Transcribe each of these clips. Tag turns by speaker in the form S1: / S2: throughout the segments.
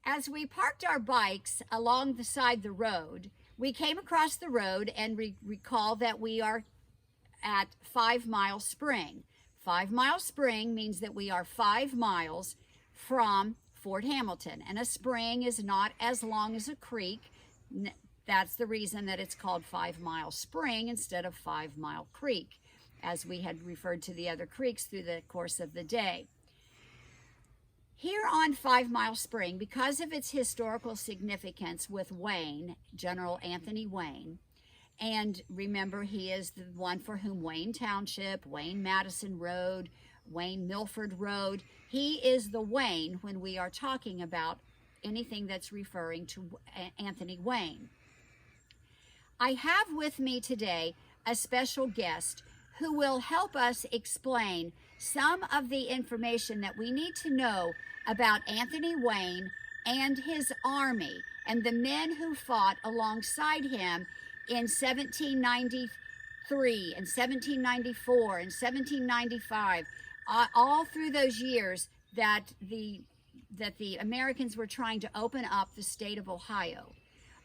S1: As we parked our bikes along the side of the road, we came across the road and recall that we are at 5 Mile Spring. 5 Mile Spring means that we are 5 miles from Fort Hamilton, and a spring is not as long as a creek. That's the reason that it's called 5 Mile Spring instead of 5 Mile Creek, as we had referred to the other creeks through the course of the day. Here on 5 Mile Spring, because of its historical significance with Wayne, General Anthony Wayne, and remember, he is the one for whom Wayne Township, Wayne Madison Road, Wayne Milford Road, he is the Wayne when we are talking about anything that's referring to Anthony Wayne. I have with me today a special guest who will help us explain some of the information that we need to know about Anthony Wayne and his army and the men who fought alongside him in 1793 and 1794 and 1795, all through those years that the Americans were trying to open up the state of Ohio.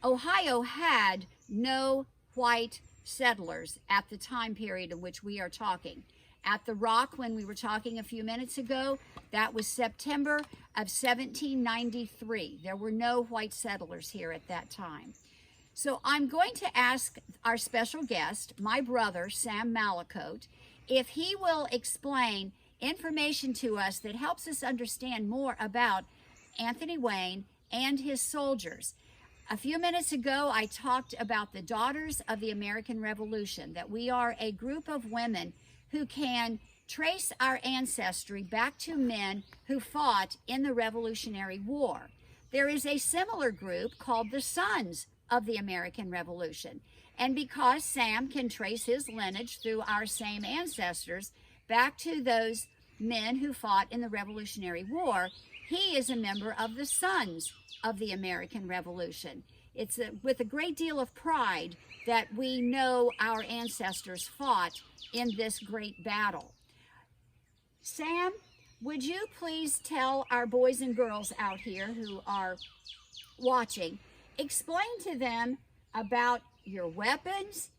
S1: Ohio had no white settlers at the time period in which we are talking. At the Rock, when we were talking a few minutes ago, that was September of 1793. There were no white settlers here at that time. So I'm going to ask our special guest, my brother, Sam Malicote, if he will explain information to us that helps us understand more about Anthony Wayne and his soldiers. A few minutes ago, I talked about the Daughters of the American Revolution, that we are a group of women who can trace our ancestry back to men who fought in the Revolutionary War. There is a similar group called the Sons of the American Revolution. And because Sam can trace his lineage through our same ancestors back to those men who fought in the Revolutionary War, he is a member of the Sons of the American Revolution. It's with a great deal of pride that we know our ancestors fought in this great battle. Sam, would you please tell our boys and girls out here who are watching, explain to them about your weapons,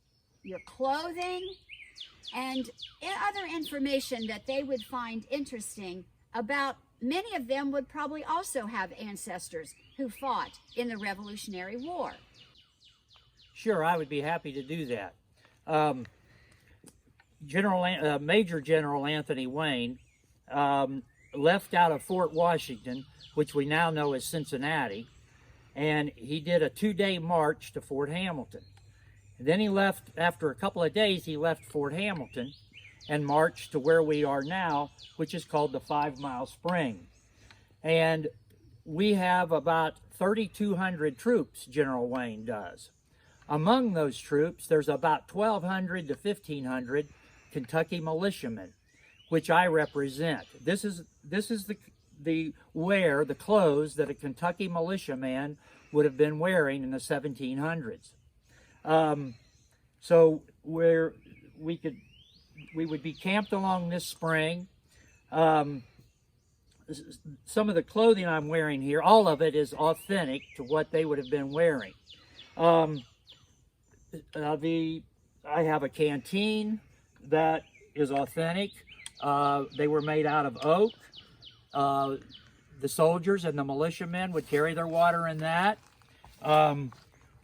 S1: your clothing, and other information that they would find interesting about. Many of them would probably also have ancestors who fought in the Revolutionary War.
S2: Sure, I would be happy to do that. Major General Anthony Wayne left out of Fort Washington, which we now know as Cincinnati, and he did a 2-day march to Fort Hamilton. And then he left, after a couple of days, he left Fort Hamilton and marched to where we are now, which is called the 5 Mile Spring. And we have about 3,200 troops, General Wayne does. Among those troops, there's about 1,200 to 1,500 Kentucky militiamen, which I represent. This is the clothes that a Kentucky militiaman would have been wearing in the 1700s. So we would be camped along this spring. Some of the clothing I'm wearing here, all of it is authentic to what they would have been wearing. I have a canteen that is authentic. They were made out of oak. The soldiers and the militiamen would carry their water in that.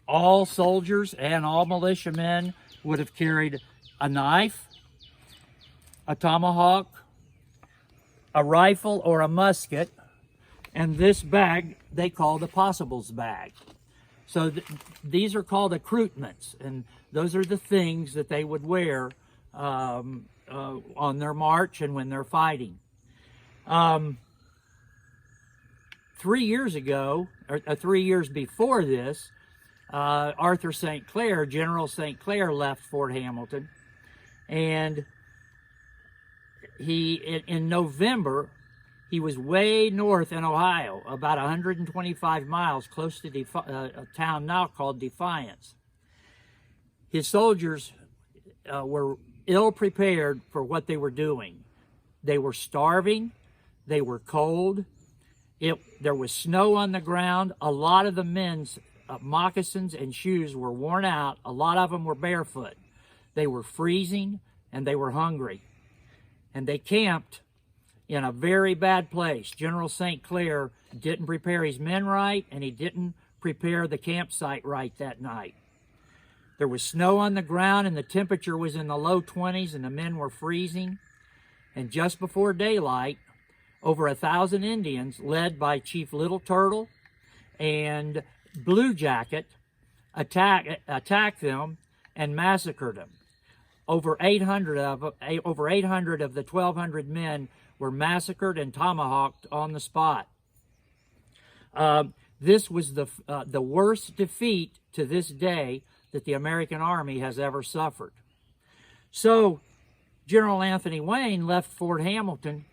S2: All soldiers and all militiamen would have carried a knife, a tomahawk, a rifle or a musket, and this bag they call the possibles bag. So these are called accoutrements, and those are the things that they would wear on their march and when they're fighting. 3 years ago, or 3 years before this, Arthur St. Clair, General St. Clair, left Fort Hamilton, and in November, he was way north in Ohio, about 125 miles, close to a town now called Defiance. His soldiers were ill prepared for what they were doing. They were starving, they were cold, There was snow on the ground. A lot of the men's moccasins and shoes were worn out. A lot of them were barefoot. They were freezing and they were hungry. And they camped in a very bad place. General St. Clair didn't prepare his men right, and he didn't prepare the campsite right that night. There was snow on the ground, and the temperature was in the low 20s, and the men were freezing. And just before daylight, over 1,000 Indians, led by Chief Little Turtle and Blue Jacket, attacked them and massacred them. Over 800 of the 1,200 men were massacred and tomahawked on the spot. This was the worst defeat to this day that the American Army has ever suffered. So General Anthony Wayne left Fort Hamilton,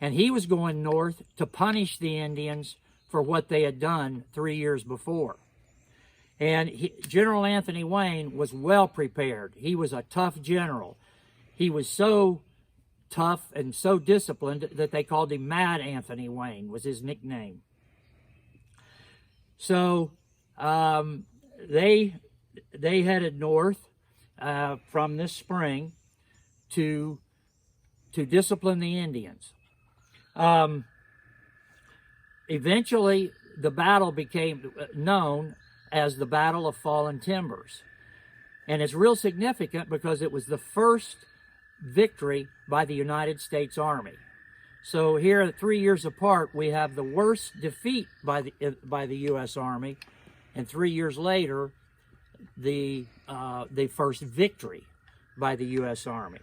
S2: and he was going north to punish the Indians for what they had done 3 years before. And General Anthony Wayne was well prepared. He was a tough general. He was so tough and so disciplined that they called him Mad Anthony Wayne, was his nickname. So they headed north from this spring to discipline the Indians. Eventually, the battle became known as the Battle of Fallen Timbers. And it's real significant because it was the first victory by the United States Army. So here, 3 years apart, we have the worst defeat by the U.S. Army, and 3 years later, the first victory by the U.S. Army.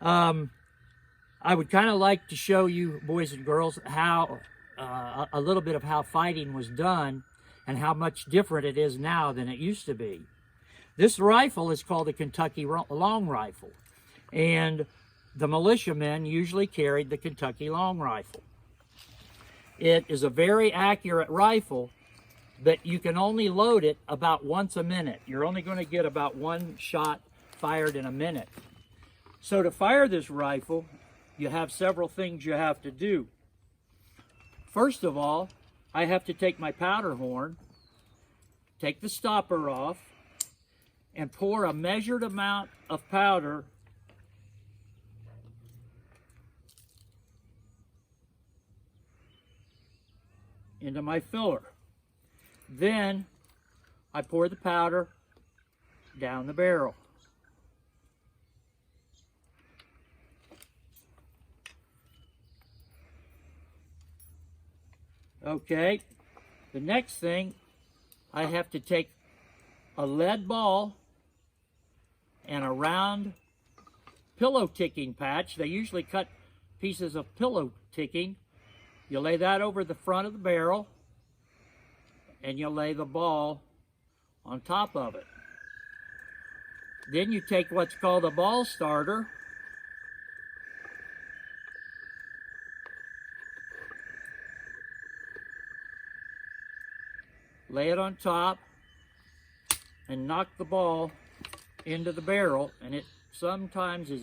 S2: I would kind of like to show you, boys and girls, how a little bit of how fighting was done and how much different it is now than it used to be. This rifle is called the Kentucky Long Rifle, and the militiamen usually carried the Kentucky Long Rifle. It is a very accurate rifle, but you can only load it about once a minute. You're only going to get about one shot fired in a minute. So to fire this rifle, you have several things you have to do. First of all, I have to take my powder horn, take the stopper off, and pour a measured amount of powder into my filler. Then I pour the powder down the barrel. Okay, the next thing, I have to take a lead ball and a round pillow ticking patch. They usually cut pieces of pillow ticking. You lay that over the front of the barrel, and you lay the ball on top of it. Then you take what's called a ball starter, lay it on top, and knock the ball into the barrel, and it sometimes is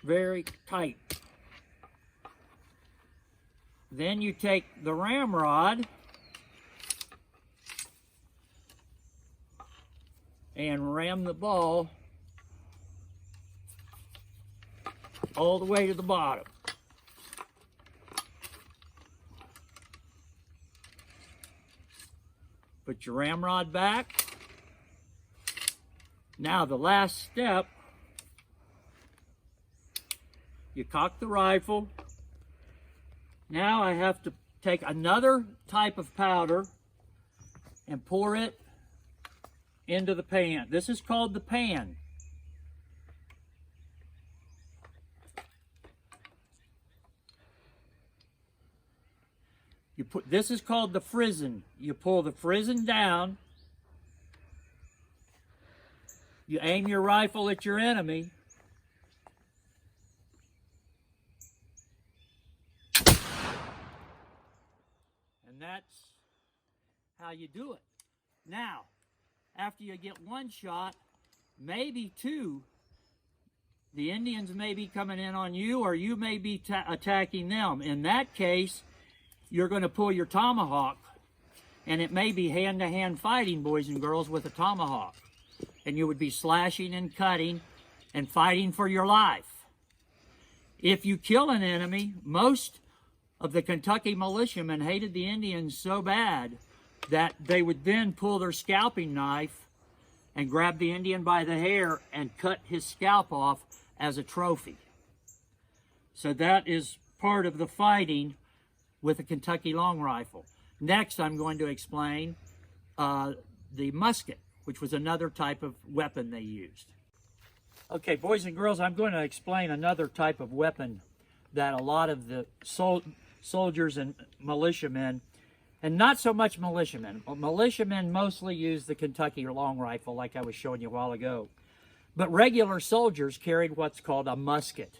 S2: very tight. Then you take the ramrod and ram the ball all the way to the bottom. Put your ramrod back. Now the last step, you cock the rifle. Now I have to take another type of powder and pour it into the pan. This is called the pan. This is called the frizzen. You pull the frizzen down. You aim your rifle at your enemy. And that's how you do it. Now, after you get one shot, maybe two, the Indians may be coming in on you, or you may be attacking them. In that case, you're going to pull your tomahawk, and it may be hand-to-hand fighting, boys and girls, with a tomahawk. And you would be slashing and cutting and fighting for your life. If you kill an enemy, most of the Kentucky militiamen hated the Indians so bad that they would then pull their scalping knife and grab the Indian by the hair and cut his scalp off as a trophy. So that is part of the fighting with a Kentucky long rifle. Next, I'm going to explain the musket, which was another type of weapon they used. Okay, boys and girls, I'm going to explain another type of weapon that a lot of the soldiers and militiamen, and not so much militiamen. Militiamen mostly use the Kentucky long rifle, like I was showing you a while ago. But regular soldiers carried what's called a musket,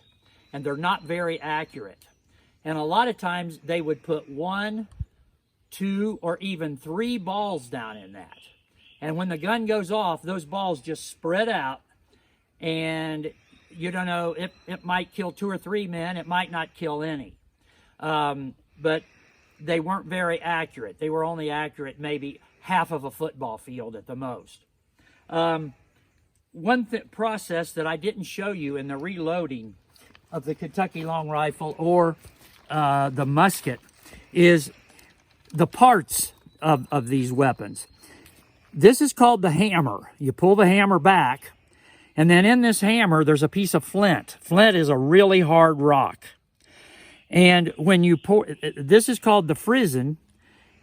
S2: and they're not very accurate. And a lot of times they would put 1, 2, or even 3 balls down in that. And when the gun goes off, those balls just spread out, and you don't know, it might kill 2 or 3 men, it might not kill any. But they weren't very accurate. They were only accurate maybe half of a football field at the most. One process that I didn't show you in the reloading of the Kentucky long rifle or the musket is the parts of these weapons. This is called the hammer. You pull the hammer back, and then in this hammer there's a piece of flint. Flint is a really hard rock. And when you pour, this is called the frizzen,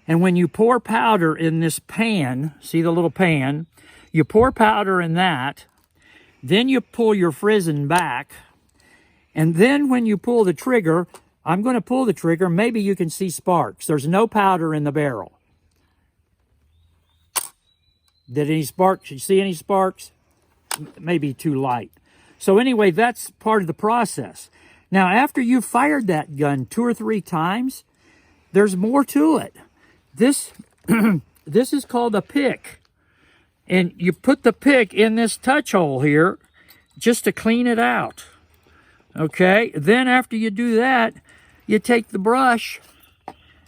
S2: and when you pour powder in this pan, see the little pan, you pour powder in that, then you pull your frizzen back, and then when you pull the trigger, I'm going to pull the trigger, maybe you can see sparks. There's no powder in the barrel. Did any sparks? You see any sparks? Maybe too light. So anyway, that's part of the process. Now, after you've fired that gun 2 or 3 times, there's more to it. This, this is called a pick. And you put the pick in this touch hole here just to clean it out. Okay? Then after you do that, you take the brush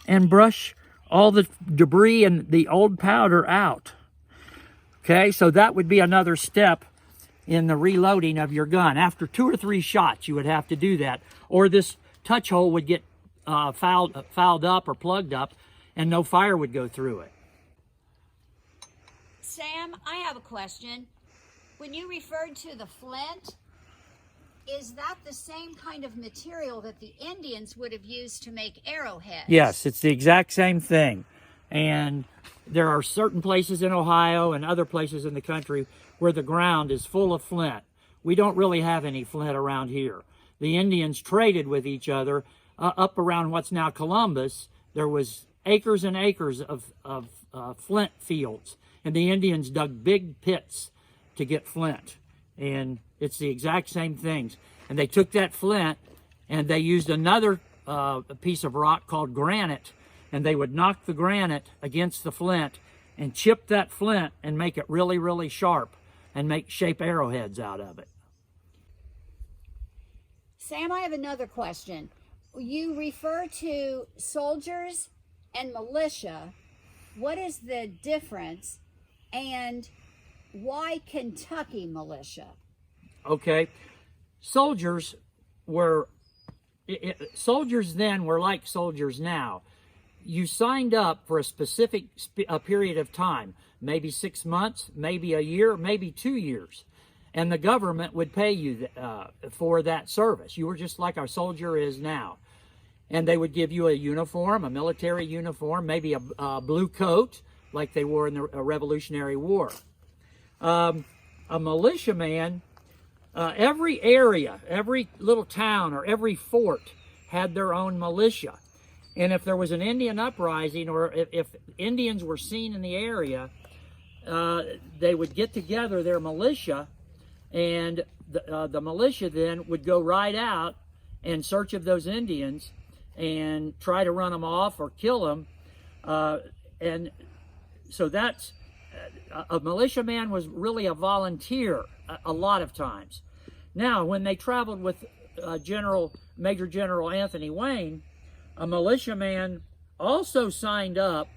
S2: and brush all the debris and the old powder out. Okay? So that would be another step in the reloading of your gun. After 2 or 3 shots, you would have to do that, or this touch hole would get fouled up or plugged up, and no fire would go through it.
S1: Sam, I have a question. When you referred to the flint, is that the same kind of material that the Indians would have used to make arrowheads?
S2: Yes, it's the exact same thing. And there are certain places in Ohio and other places in the country where the ground is full of flint. We don't really have any flint around here. The Indians traded with each other up around what's now Columbus. There was acres and acres of flint fields, and the Indians dug big pits to get flint. And it's the exact same things. And they took that flint and they used another piece of rock called granite, and they would knock the granite against the flint and chip that flint and make it really, really sharp and make shape arrowheads out of it.
S1: Sam, I have another question. You refer to soldiers and militia. What is the difference, and why Kentucky militia?
S2: Okay, soldiers then were like soldiers now. You signed up for a specific period of time, maybe 6 months, maybe a year, maybe 2 years. And the government would pay you for that service. You were just like our soldier is now. And they would give you a uniform, a military uniform, maybe a blue coat, like they wore in the Revolutionary War. A militiaman, every area, every little town, or every fort had their own militia. And if there was an Indian uprising, or if Indians were seen in the area, they would get together their militia, and the militia then would go right out in search of those Indians and try to run them off or kill them. And so that's, a militiaman was really a volunteer a lot of times. Now, when they traveled with Major General Anthony Wayne, a militiaman also signed up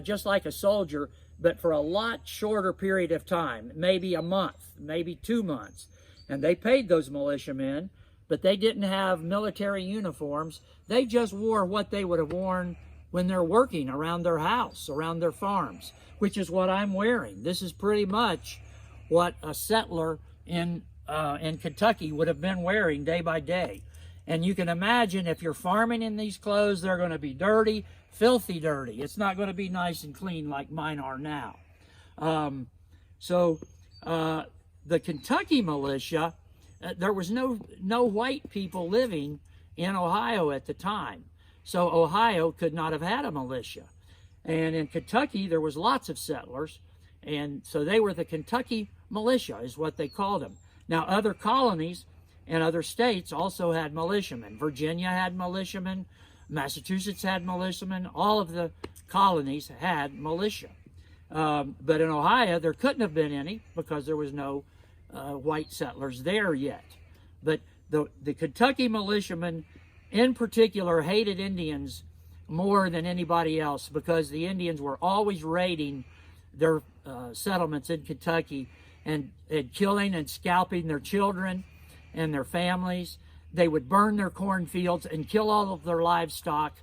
S2: just like a soldier, but for a lot shorter period of time, maybe a month, maybe 2 months. And they paid those militiamen, but they didn't have military uniforms. They just wore what they would have worn when they're working around their house, around their farms, which is what I'm wearing. This is pretty much what a settler in Kentucky would have been wearing day by day. And you can imagine if you're farming in these clothes, they're going to be dirty, filthy dirty. It's not going to be nice and clean like mine are now. The Kentucky militia, there was no white people living in Ohio at the time. So Ohio could not have had a militia. And in Kentucky, there was lots of settlers. And so they were the Kentucky militia is what they called them. Now, other colonies and other states also had militiamen. Virginia had militiamen. Massachusetts had militiamen. All of the colonies had militia. But in Ohio, there couldn't have been any because there was no white settlers there yet. But the Kentucky militiamen in particular hated Indians more than anybody else because the Indians were always raiding their settlements in Kentucky and killing and scalping their children and their families. They would burn their cornfields and kill all of their livestock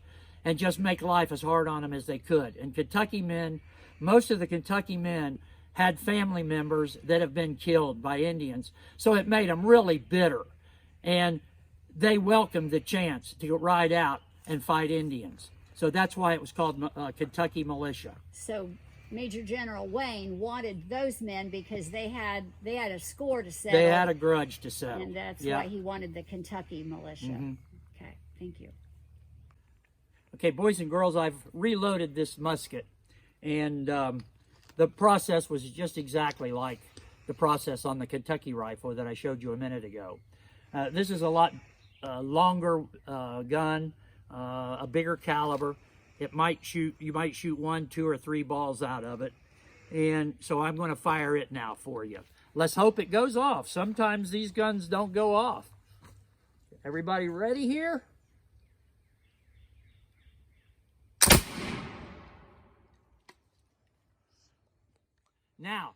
S2: and just make life as hard on them as they could. And Kentucky men, most of the Kentucky men had family members that have been killed by Indians. So it made them really bitter. And they welcomed the chance to ride out and fight Indians. So that's why it was called Kentucky Militia.
S1: So Major General Wayne wanted those men because they had a score to settle.
S2: They had a grudge to settle.
S1: And that's why he wanted the Kentucky Militia.
S2: Mm-hmm.
S1: Okay, thank you.
S2: Okay, boys and girls, I've reloaded this musket. And the process was just exactly like the process on the Kentucky rifle that I showed you a minute ago. This is a lot longer gun, a bigger caliber. You might shoot 1, 2, or 3 balls out of it. And so I'm going to fire it now for you. Let's hope it goes off. Sometimes these guns don't go off. Everybody ready here? Now,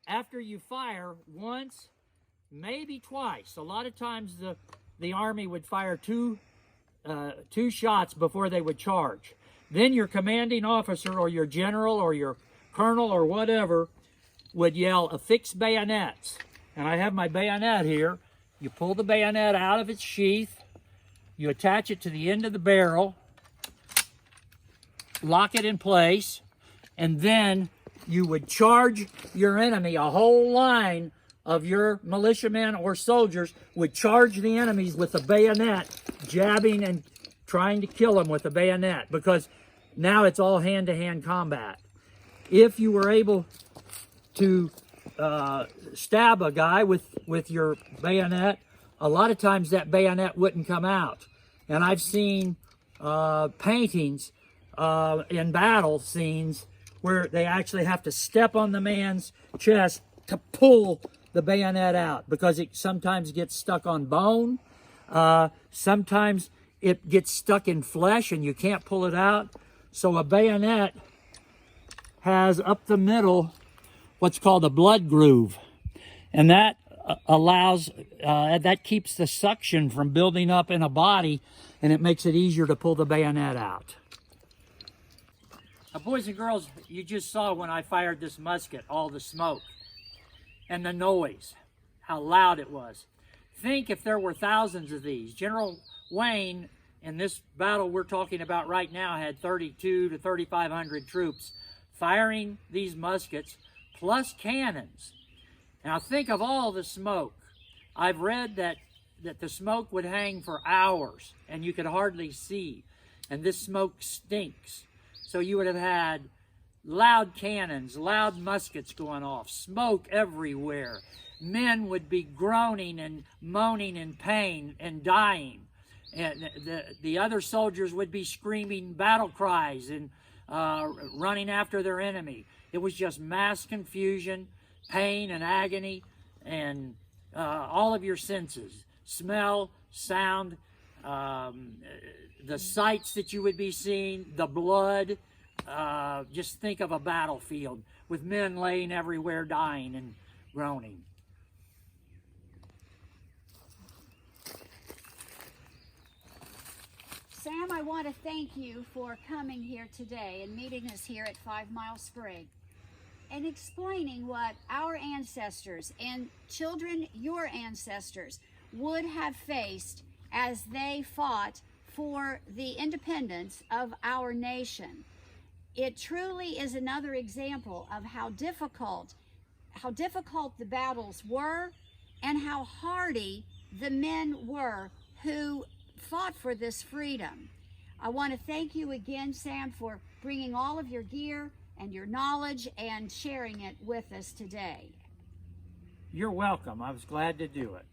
S2: after you fire once, maybe twice, a lot of times the Army would fire two shots before they would charge. Then your commanding officer or your general or your colonel or whatever would yell, affix bayonets. And I have my bayonet here. You pull the bayonet out of its sheath. You attach it to the end of the barrel. Lock it in place. And then you would charge your enemy. A whole line of your militiamen or soldiers would charge the enemies with a bayonet, jabbing and trying to kill them with a bayonet, because now it's all hand-to-hand combat. If you were able to stab a guy with your bayonet, a lot of times that bayonet wouldn't come out. And I've seen paintings in battle scenes where they actually have to step on the man's chest to pull the bayonet out, because it sometimes gets stuck on bone. Sometimes it gets stuck in flesh and you can't pull it out. So a bayonet has up the middle what's called a blood groove. And that allows, that keeps the suction from building up in a body, and it makes it easier to pull the bayonet out. Now, boys and girls, you just saw when I fired this musket, all the smoke and the noise, how loud it was. Think if there were thousands of these. General Wayne, in this battle we're talking about right now, had 32 to 3,500 troops firing these muskets, plus cannons. Now think of all the smoke. I've read that the smoke would hang for hours and you could hardly see. And this smoke stinks. So you would have had loud cannons, loud muskets going off, smoke everywhere. Men would be groaning and moaning in pain and dying. And the other soldiers would be screaming battle cries and running after their enemy. It was just mass confusion, pain and agony, and all of your senses, smell, sound, the sights that you would be seeing, the blood. Just think of a battlefield with men laying everywhere dying and groaning.
S1: Sam, I want to thank you for coming here today and meeting us here at 5 Mile Spring and explaining what our ancestors and children, your ancestors, would have faced as they fought for the independence of our nation. It truly is another example of how difficult the battles were and how hardy the men were who fought for this freedom. I want to thank you again, Sam, for bringing all of your gear and your knowledge and sharing it with us today.
S2: You're welcome. I was glad to do it.